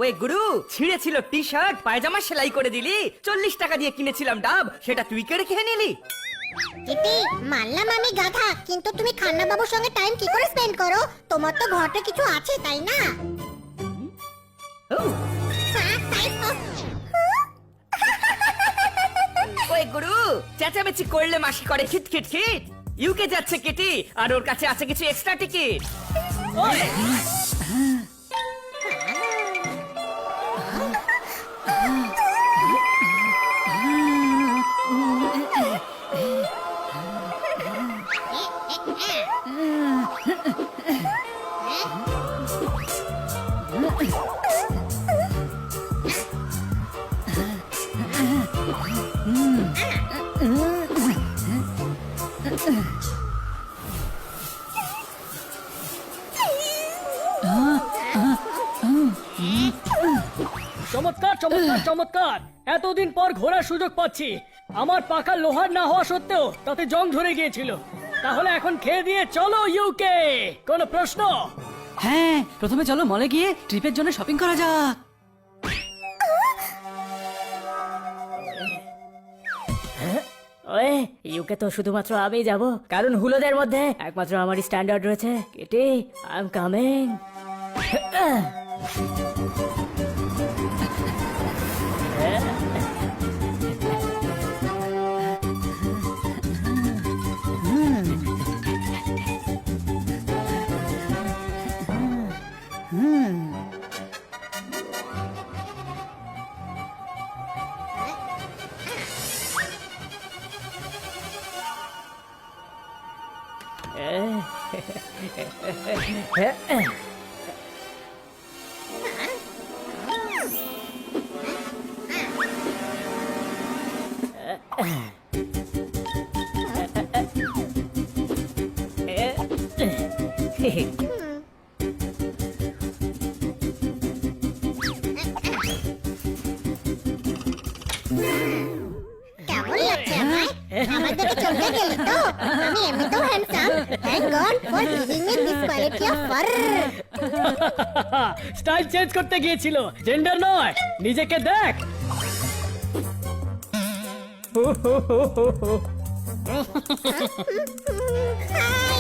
ওই গুরু, ছিঁড়েছিল T shirt পায়জামা সেলাই করে দিলি, 40 টাকা দিয়ে কিনেছিলাম ডাব, সেটা তুই কেড়ে খেয়ে নিলি। কিটি, মানলাম আমি গাধা, কিন্তু তুমি খান্না বাবুর সঙ্গে টাইম কি করে স্পেন্ড করো? তোমার তো ঘরে কিছু আছে, তাই না? ওই গুরু, চেঁচামেচি করলে মাসি করে খিট খিট খিট। ইউকে যাচ্ছে কেটি, আর ওর কাছে আছে কিছু এক্সট্রা টিকিট। চমৎকার চমৎকার চমৎকার, এতদিন পর ঘোরার সুযোগ পাচ্ছি। আমার পাকা লোহার না হওয়া সত্ত্বেও তাতে জং ধরে গিয়েছিল। তাহলে এখন খেয়ে দিয়ে চলো ইউকে। কোনো প্রশ্ন? হ্যাঁ, প্রথমে চলো মলে গিয়ে ট্রিপের জন্য শপিং করা যাক। ওয়ে, ইউকে তো শুধুমাত্র আমি যাব, কারণ হুলোদের মধ্যে একমাত্র আমারই স্ট্যান্ডার্ড রয়েছে। Katie, I am coming. কেমন লাগছে আমায়? আমার দেখে চমকে গেলি তো? আমি এমনিতেও handsome. Thank God for giving me this quality of fur. Style change করতে গিয়েছিল, জেন্ডার নয়। নিজেকে দেখ। হাই